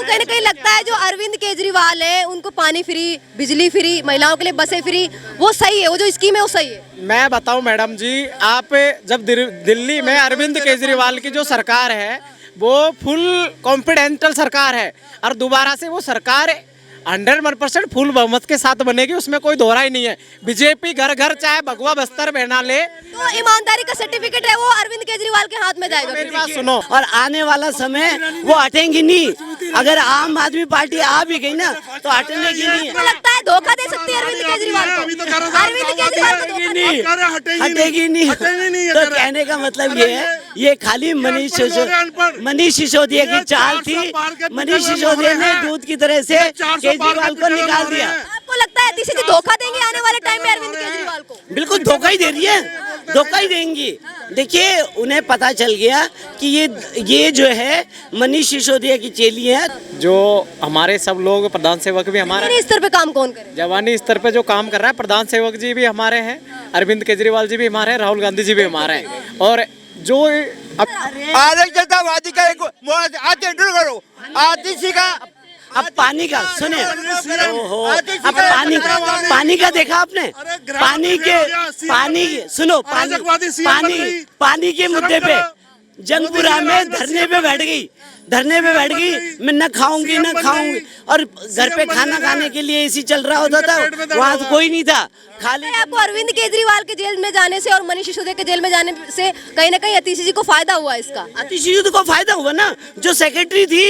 कहीं ना कहीं लगता है जो अरविंद केजरीवाल है उनको पानी फ्री, बिजली फ्री, महिलाओं के लिए बसें फ्री, वो सही है, वो जो स्कीम है वो सही है? मैं बताऊं मैडम जी, आप जब दिल्ली में अरविंद केजरीवाल की जो सरकार है वो फुल कॉन्फिडेंशियल सरकार है और दोबारा से वो सरकार 100% फुल बहुमत के साथ बनेगी, उसमें कोई दोहरा ही नहीं है। बीजेपी घर घर चाहे भगवा बस्तर बना ले, तो ईमानदारी का सर्टिफिकेट है वो अरविंद केजरीवाल के हाथ में जाएगा। मेरी बात सुनो, और आने वाला समय वो हटेंगी नहीं। अगर आम आदमी पार्टी आ भी गई ना तो हटने की नहीं आपको लगता है धोखा दे सकती है अरविंद केजरीवाल को? अरविंद केजरीवाल को धोखा दे- हटेगी नहीं। तो कहने का मतलब ये है, ये खाली मनीष सिसोदिया की चाल थी। मनीष सिसोदिया ने दूध की तरह से केजरीवाल को निकाल दिया। आपको लगता है तीसरी धोखा देंगे आने वाले टाइम में अरविंद केजरीवाल को? बिल्कुल धोखा ही दे रही है, धोखा ही देंगी। देखिए उन्हें पता चल गया कि ये जो है मनीष सिसोदिया की चेली है। जो हमारे सब लोग प्रधान सेवक भी हमारे जवानी स्तर पे काम कौन करे? जवानी स्तर पे जो काम कर रहा है, प्रधान सेवक जी भी हमारे हैं, अरविंद केजरीवाल जी भी हमारे हैं, राहुल गांधी जी भी हमारे हैं। और जो जनतावादी का करो आतिशी का अब पानी का सुने, ओहो, अब पानी का देखा आपने? पानी के मुद्दे पे जंगपुरा में धरने पे बैठ गई। मैं न खाऊंगी और घर पे खाना खाने के लिए एसी चल रहा होता था, वहाँ तो कोई नहीं था, खाली। आपको अरविंद केजरीवाल के जेल में जाने से और मनीष सिसोदिया के जेल में जाने से कहीं ना कहीं अतिशी जी को फायदा हुआ इसका? अतिशी जी को फायदा हुआ ना, जो सेक्रेटरी थी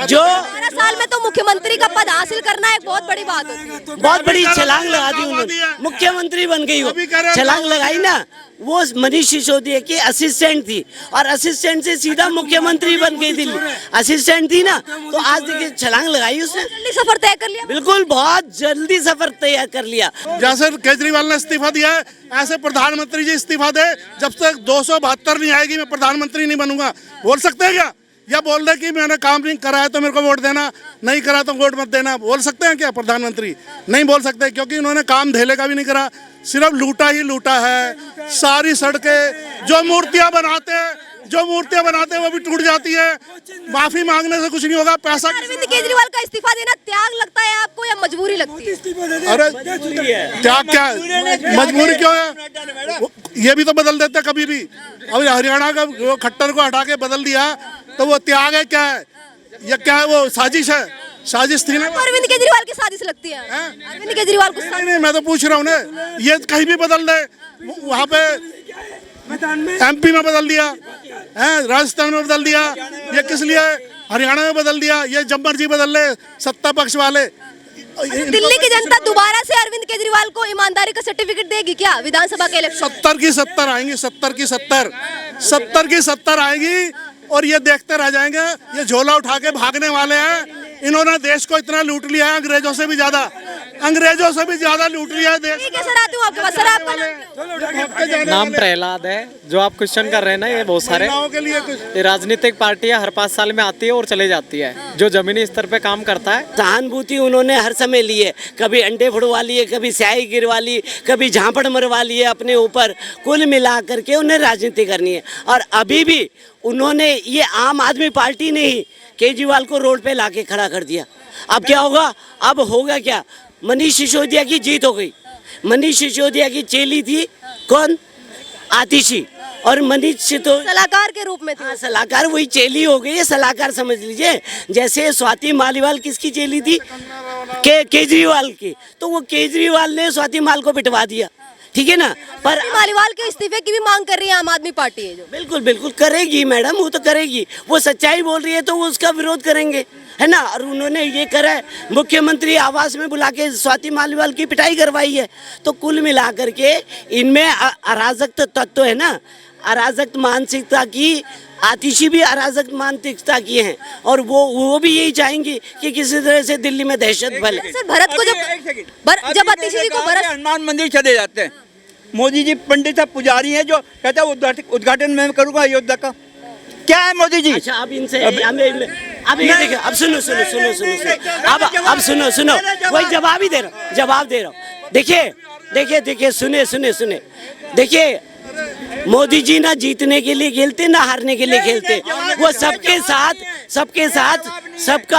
12 साल में तो मुख्यमंत्री का पद हासिल करना एक बहुत बड़ी बात होती है। बहुत बड़ी छलांग लगा दी उन्होंने, मुख्यमंत्री बन गई। वो छलांग लगाई ना, वो मनीष सिसोदिया की असिस्टेंट थी और असिस्टेंट से सीधा मुख्यमंत्री बन गई दिल्ली। असिस्टेंट थी ना, तो आज देखिए छलांग लगाई उसने, जल्दी सफर तय कर लिया। बिल्कुल बहुत जल्दी सफर तय कर लिया। जैसे केजरीवाल ने इस्तीफा दिया है, ऐसे प्रधानमंत्री जी इस्तीफा दे। जब तक 272 नहीं आएगी मैं प्रधानमंत्री नहीं बनूंगा, बोल सकते हैं क्या? या बोल रहे कि मैंने काम नहीं करा है तो मेरे को वोट देना, नहीं करा तो वोट मत देना, बोल सकते हैं क्या प्रधानमंत्री? नहीं बोल सकते, क्योंकि उन्होंने काम धेले का भी नहीं करा, सिर्फ लूटा ही लूटा है। सारी सड़कें जो मूर्तियां बनाते हैं वो भी टूट जाती है। माफी मांगने से कुछ नहीं होगा। पैसा अरविंद केजरीवाल का इस्तीफा देना त्याग लगता है आपको या मजबूरी लगती है? अरे त्याग क्या, मजबूरी क्यों है? ये भी तो बदल देते कभी भी। अभी हरियाणा का खट्टर को हटा के बदल दिया तो वो त्याग है क्या है? ये क्या है? वो साजिश है, साजिश थी ना। अरविंद केजरीवाल की साजिश लगती है? अरविंद केजरीवाल को नहीं, मैं तो पूछ रहा हूँ ना, ये कहीं भी बदल दे। वहाँ पे MP में बदल दिया है, राजस्थान में बदल दिया, ये किस लिए? हरियाणा में बदल दिया, ये जब मर्जी बदल ले सत्ता पक्ष वाले। दिल्ली की जनता दोबारा से अरविंद केजरीवाल को ईमानदारी का सर्टिफिकेट देगी क्या विधानसभा के इलेक्शन? 70 की 70 आएंगी, 70 की 70 आएंगी और ये देखते रह जाएंगे। ये झोला उठा के भागने वाले हैं। इन्होंने देश को इतना लूट लिया है, अंग्रेजों से भी ज्यादा लूट लिया है देश। ठीक है सर, आती हूँ आपके पास। सर आपका नाम प्रहलाद है। जो आप क्वेश्चन कर रहे हैं ना, ये बहुत सारे ये राजनीतिक पार्टियां हर 5 साल में आती है और चले जाती है। जो जमीनी स्तर पे काम करता है, सहानुभूति उन्होंने हर समय ली है। कभी अंडे फुड़वा लिए, कभी स्याही गिरवा ली, कभी झांपड़ मरवा लिए अपने ऊपर। कुल मिला करके उन्हें राजनीति करनी है। और अभी भी उन्होंने, ये आम आदमी पार्टी ने ही केजरीवाल को रोड पे लाके खड़ा कर दिया। अब क्या होगा? अब होगा क्या? मनीष सिसोदिया की जीत हो गई। मनीष सिसोदिया की चेली थी कौन? आतिशी। और मनीष सलाहकार के रूप में थी। सलाहकार, वही चेली हो गई है, सलाहकार समझ लीजिए। जैसे स्वाति मालीवाल किसकी चेली थी? केजरीवाल की। तो वो केजरीवाल ने स्वाति माल को बिठवा दिया, ठीक है ना। पर मालीवाल के इस्तीफे की भी मांग कर रही है आम आदमी पार्टी है जो। बिल्कुल करेगी मैडम, वो तो करेगी। वो सच्चाई बोल रही है तो वो उसका विरोध करेंगे, है ना। और उन्होंने ये करा है, मुख्यमंत्री आवास में बुला के स्वाति मालीवाल की पिटाई करवाई है। तो कुल मिला करके इनमें अराजक तत्व है ना, अराजक मानसिकता की। आतिशी भी अराजक मानसिकता की हैं और वो भी यही चाहेंगे कि किसी तरह से दिल्ली में दहशत फैले। सर भरत को जब आतिशी जी को हनुमान मंदिर चले जाते हैं, मोदी जी पंडित साहब पुजारी हैं जो कहते हैं उद्घाटन मैं करूंगा अयोध्या का। क्या है मोदी जी? अच्छा, अब इनसे अब ये देखिए, अब सुनो अब सुनो वही जवाब दे रहा हूँ। देखिए सुने देखिए, मोदी जी ना जीतने के लिए खेलते ना हारने के लिए खेलते, वो सबके साथ सबका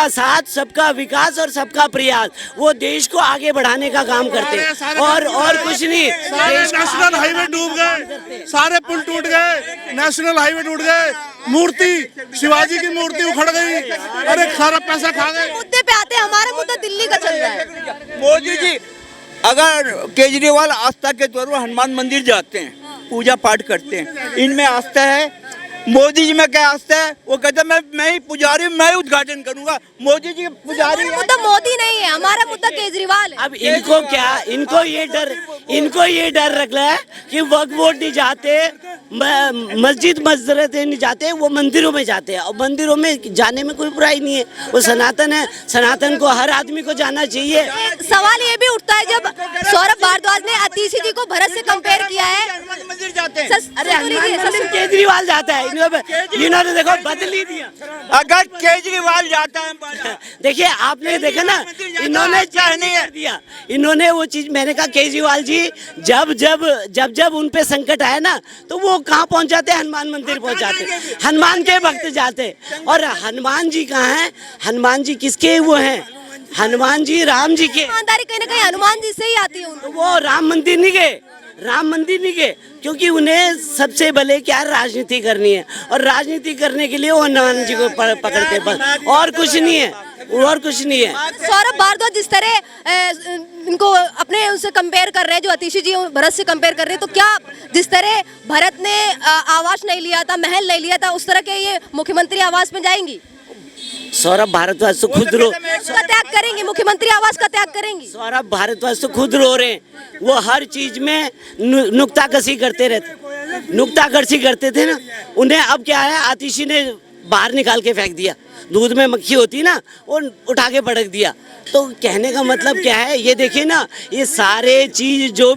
साथ, सबका विकास और सबका प्रयास, वो देश को आगे बढ़ाने का काम करते और कुछ नहीं। सारे नेशनल हाईवे डूब गए, सारे पुल टूट गए, नेशनल हाईवे टूट गए, मूर्ति शिवाजी की मूर्ति उखड़ गई, अरे सारा पैसा खा गए। मुद्दे पे आते हैं, हमारा मुद्दा दिल्ली का चल रहा है। मोदी जी अगर केजरीवाल आस्था के तौर पर हनुमान मंदिर जाते हैं, पूजा पाठ करते हैं, इनमें आस्था है। मोदी जी में क्या आस्था है? वो कहते हैं मैं ही पुजारी, मैं ही उद्घाटन करूंगा। मोदी जी पुजारी हमारा मुद्दा मोदी नहीं है, हमारा मुद्दा केजरीवाल है। अब इनको क्या, इनको ये डर रख रहा है कि वक्फ बोर्ड नहीं जाते, मस्जिदें नहीं जाते, वो मंदिरों में जाते हैं। और मंदिरों में जाने में कोई बुराई नहीं है, वो सनातन है, सनातन को हर आदमी को जाना चाहिए। सवाल ये भी उठता है जब सौरभ भारद्वाज ने अतिशी जी को भरत से कंपेयर किया है। हनुमान मंदिर जाते हैं। अरे हनुमान मंदिर केजरीवाल जाता है, इन्होंने देखो बदली दिया। अगर केजरीवाल जाता है, देखिए आपने देखा ना, इन्होंने चाहने कर दिया, इन्होंने वो चीज, मैंने कहा केजरीवाल जी जब उन पे संकट आया ना, तो वो कहाँ पहुंच जाते, हनुमान मंदिर पहुंच जाते, हनुमान के भक्त जाते। और हनुमान जी कहाँ हैं? हनुमान जी किसके वो हैं? हनुमान जी राम जी के। ईमानदारी कहीं ना कहीं हनुमान जी से ही आती है उनको। वो राम मंदिर नहीं गए, क्योंकि उन्हें सबसे भले क्या राजनीति करनी है, और राजनीति करने के लिए वो हनुमान जी को पकड़ते, बस और कुछ नहीं है। सौरभ भारद्वाज जिस तरह इनको अपने उनसे कंपेयर कर रहे हैं, जो अतिशी जी भरत से कंपेयर कर रहे हैं, तो क्या जिस तरह भरत ने आवास नहीं लिया था, महल नहीं लिया था, उस तरह के ये मुख्यमंत्री आवास में जाएंगी? सौरभ भारद्वाज तो खुद उसका त्याग करेंगी, मुख्यमंत्री आवास का त्याग करेंगी। सौरभ भारद्वाज तो खुद रो रहे हैं, वो हर चीज में नुक्ताकशी करते थे ना। उन्हें अब क्या है, आतिशी ने बाहर निकाल के फेंक दिया, दूध में मक्खी होती ना, वो उठा के पटक दिया। तो कहने का मतलब क्या है, ये देखिए ना, ये सारे चीज जो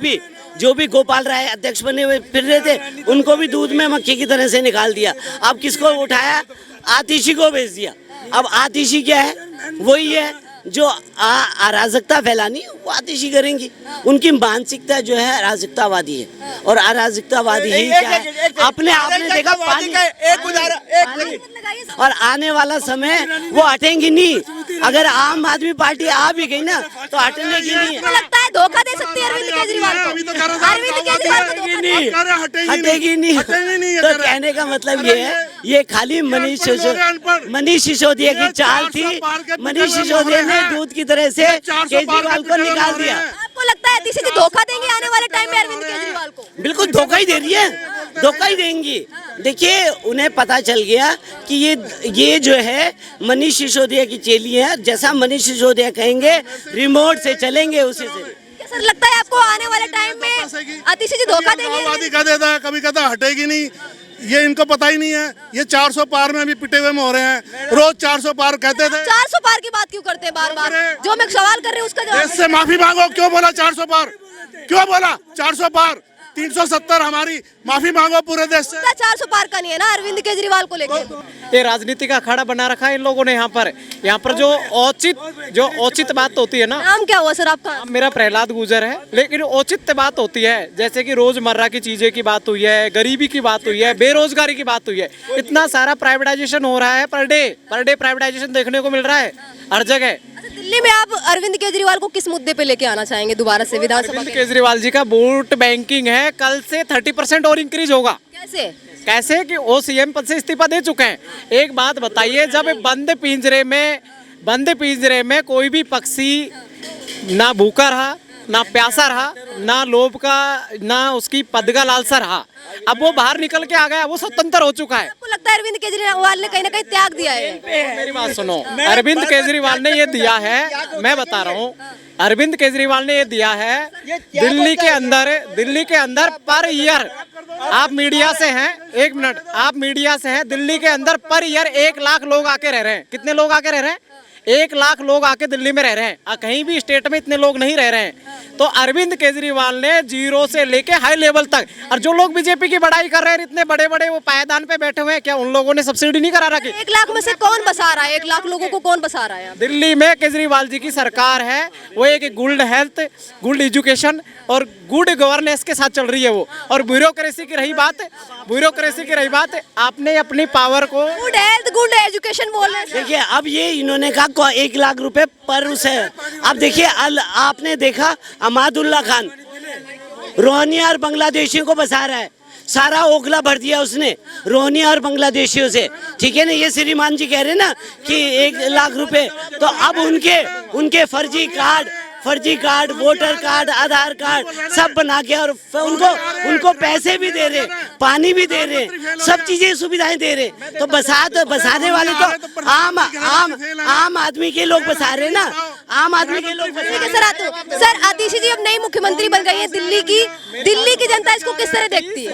भी गोपाल राय अध्यक्ष बने हुए फिर रहे थे, उनको भी दूध में मक्खी की तरह से निकाल दिया। अब किसको उठाया? आतिशी को भेज दिया। अब आतिशी क्या है? वही है जो अराजकता फैलानी, वो आतिशी करेंगी। उनकी मानसिकता जो है अराजकतावादी है, और अराजकतावादी ही क्या है, आपने देखा पानी, और आने वाला समय वो हटेंगी नहीं। अगर आम आदमी पार्टी आ भी गई ना, तो हटने की नहीं है। लगता है धोखा दे सकती है अरविंद केजरीवाल को। हटेगी नहीं। तो कहने का मतलब ये है, ये खाली मनीष सिसोदिया की चाल थी। मनीष सिसोदिया ने दूध की तरह से केजरीवाल को निकाल दिया। आपको लगता है अतिशी जी धोखा देंगे आने वाले टाइम में अरविंद केजरीवाल को? बिल्कुल धोखा ही दे रही है, धोखा ही देंगी। देखिए उन्हें पता चल गया कि ये जो है मनीष सिसोदिया की चेली है। जैसा मनीष सिसोदिया कहेंगे, रिमोट से चलेंगे उसी से। सर लगता है आपको आने वाले टाइम में अतिशी जी धोखा देंगे? वादी कह देता है, कभी कहता हटेगी नहीं, ये इनको पता ही नहीं है। ये 400 पार में भी पिटे हुए हो रहे हैं, रोज 400 पार कहते थे। 400 पार की बात क्यों करते हैं बार बार? जो मैं सवाल कर रही हूँ उसका जवाब। देश से माफी मांगो, क्यों बोला 400 पार? क्यों बोला 400 पार? 370 हमारी, माफी मांगो पूरे देश से। 400 पार का नहीं है ना अरविंद केजरीवाल को लेकर। ये राजनीति का अखाड़ा बना रखा है इन लोगों ने यहाँ पर जो औचित बात होती है ना। नाम क्या हुआ सर आपका? मेरा प्रहलाद गुजर है। लेकिन औचित्य बात होती है, जैसे कि रोजमर्रा की चीजें की बात हुई है, गरीबी की बात हुई है, बेरोजगारी की बात हुई है। इतना सारा प्राइवेटाइजेशन हो रहा है, पर डे प्राइवेटाइजेशन देखने को मिल रहा है हर जगह। दिल्ली में आप अरविंद केजरीवाल को किस मुद्दे पे लेके आना चाहेंगे दोबारा से विधानसभा? अरविंद केजरीवाल जी का वोट बैंकिंग है, कल से 30% और इंक्रीज होगा। कैसे कि वो सीएम पद से इस्तीफा दे चुके हैं। एक बात बताइए, जब बंद पिंजरे में कोई भी पक्षी ना भूखा रहा, ना प्यासा रहा, ना लोभ का, ना उसकी पद का लालसा रहा, अब वो बाहर निकल के आ गया, वो स्वतंत्र हो चुका है। आपको लगता है अरविंद केजरीवाल ने कहीं ना कहीं त्याग दिया है? मेरी बात सुनो, अरविंद केजरीवाल ने ये दिया है, मैं बता रहा हूँ, अरविंद केजरीवाल ने ये दिया है दिल्ली के अंदर पर ईयर, आप मीडिया से हैं, एक मिनट, आप मीडिया से हैं, दिल्ली के अंदर पर ईयर 1 लाख लोग आके रह रहे हैं। कितने लोग आके रह रहे हैं? 1 लाख लोग आके दिल्ली में रह रहे हैं, कहीं भी स्टेट में इतने लोग नहीं रह रहे हैं। तो अरविंद केजरीवाल ने 0 से लेके हाई लेवल तक, और जो लोग बीजेपी की बड़ाई कर रहे हैं इतने बड़े बड़े वो पायदान पे बैठे हुए हैं, क्या उन लोगों ने सब्सिडी नहीं करा रखी? 1 लाख में से कौन बसा रहा है? 1 लाख लोगों को कौन बसा रहा है? दिल्ली में केजरीवाल जी की सरकार है, वो एक गुड हेल्थ, गुड एजुकेशन और गुड गवर्नेंस के साथ चल रही है वो। और ब्यूरोक्रेसी की रही बात, आपने अपनी पावर को गुड हेल्थ, गुड एजुकेशन बोल रहे हैं। देखिए अब ये इन्होंने कहा 1 लाख रुपए पर उस है। अब देखिए आपने देखा अमादुल्ला खान रोहिंग्या और बांग्लादेशियों को बसा रहा है, सारा ओखला भर दिया उसने रोहिंग्या और बांग्लादेशियों से, ठीक है ना। ये श्रीमान जी कह रहे हैं ना कि 1 लाख रुपए, तो अब उनके फर्जी कार्ड, वोटर कार्ड, आधार कार्ड सब बना के और उनको पैसे भी दे रहे, पानी भी दे रहे, सब चीजें सुविधाएं दे रहे। तो बसाने वाले तो आम आदमी के लोग बसा रहे ना, आम आदमी के लोग बसा रहे। सर आतिशी जी अब नई मुख्यमंत्री बन गई है दिल्ली की जनता इसको किस तरह देखती है?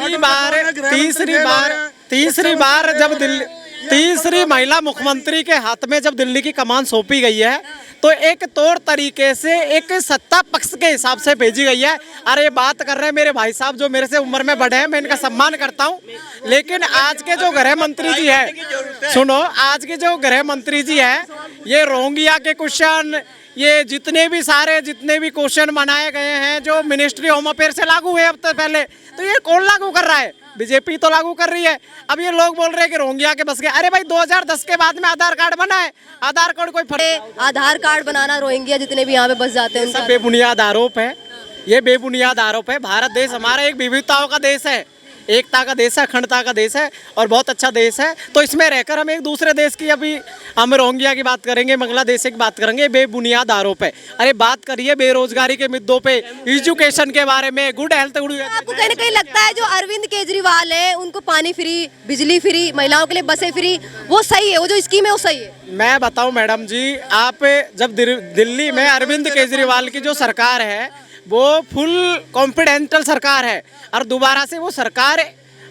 तीसरी महिला मुख्यमंत्री के हाथ में जब दिल्ली की कमान सौंपी गई है तो एक तौर तरीके से एक सत्ता पक्ष के हिसाब से भेजी गई है। अरे बात कर रहे हैं मेरे भाई साहब जो मेरे से उम्र में बड़े हैं, मैं इनका सम्मान करता हूं, लेकिन आज के जो गृह मंत्री जी है, सुनो, आज के जो गृह मंत्री जी है, ये रोहिंग्या के क्वेश्चन, ये जितने भी क्वेश्चन बनाए गए हैं जो मिनिस्ट्री होम अफेयर से लागू हुए अब तक पहले, तो ये कौन लागू कर रहा है? बीजेपी तो लागू कर रही है। अब ये लोग बोल रहे हैं कि रोहिंग्या के बस गए। अरे भाई 2010 के बाद में आधार कार्ड बना है, आधार कार्ड कोई फर्क? आधार कार्ड बनाना रोहिंग्या जितने भी यहाँ पे बस जाते हैं सब बेबुनियाद आरोप है, ये बेबुनियाद आरोप है। भारत देश हमारा एक विविधताओं का देश है, एकता का देश है, अखंडता का देश है और बहुत अच्छा देश है। तो इसमें रहकर हम एक दूसरे देश की, अभी हम रोहिंग्या की बात करेंगे, बांग्लादेश की बात करेंगे, बेबुनियाद आरोप है। अरे बात करिए बेरोजगारी के मुद्दों पे, एजुकेशन के बारे में, गुड हेल्थ। आपको कहीं ना कहीं लगता है जो अरविंद केजरीवाल है उनको पानी फ्री, बिजली फ्री, महिलाओं के लिए बसें फ्री, वो सही है? वो जो स्कीम है वो सही है? मैं बताऊं मैडम जी, आप जब दिल्ली में अरविंद केजरीवाल की जो सरकार है वो फुल कॉन्फिडेंशियल सरकार है और दोबारा से वो सरकार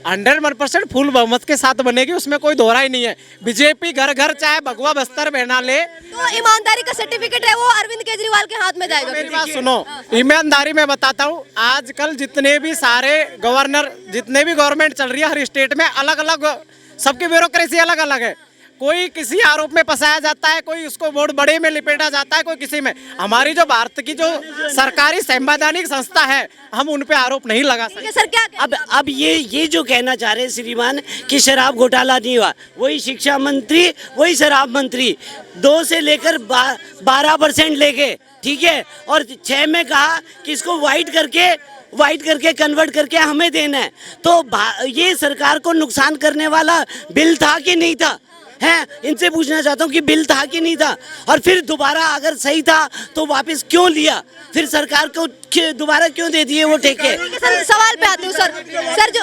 100% फुल बहुमत के साथ बनेगी, उसमें कोई दोहरा ही नहीं है। बीजेपी घर घर चाहे भगवा बस्तर पहना ले, तो ईमानदारी का सर्टिफिकेट है वो अरविंद केजरीवाल के हाथ में जाएगा। मेरी बात सुनो, ईमानदारी में बताता हूँ, आजकल जितने भी सारे जितने भी गवर्नमेंट चल रही है हर स्टेट में अलग अलग, सबकी ब्यूरोक्रेसी अलग अलग है। कोई किसी आरोप में फंसाया जाता है, कोई उसको वोट बड़े में लिपेटा जाता है, कोई किसी में। हमारी जो भारत की जो सरकारी संवैधानिक संस्था है, हम उन पे आरोप नहीं लगा सकते। सर क्या अब ये जो कहना चाह रहे हैं श्रीमान कि शराब घोटाला नहीं हुआ, वही शिक्षा मंत्री, वही शराब मंत्री 2 से लेकर 12% लेके, ठीक है, और 6 में कहा कि इसको व्हाइट करके कन्वर्ट करके हमें देना है। तो ये सरकार को नुकसान करने वाला बिल था कि नहीं था? हैं, इनसे पूछना चाहता हूँ कि बिल था कि नहीं था, और फिर दोबारा अगर सही था तो वापस क्यों लिया, फिर सरकार को दोबारा क्यों दे दिए वो ठेके? सर सवाल पे आते हूँ सर जो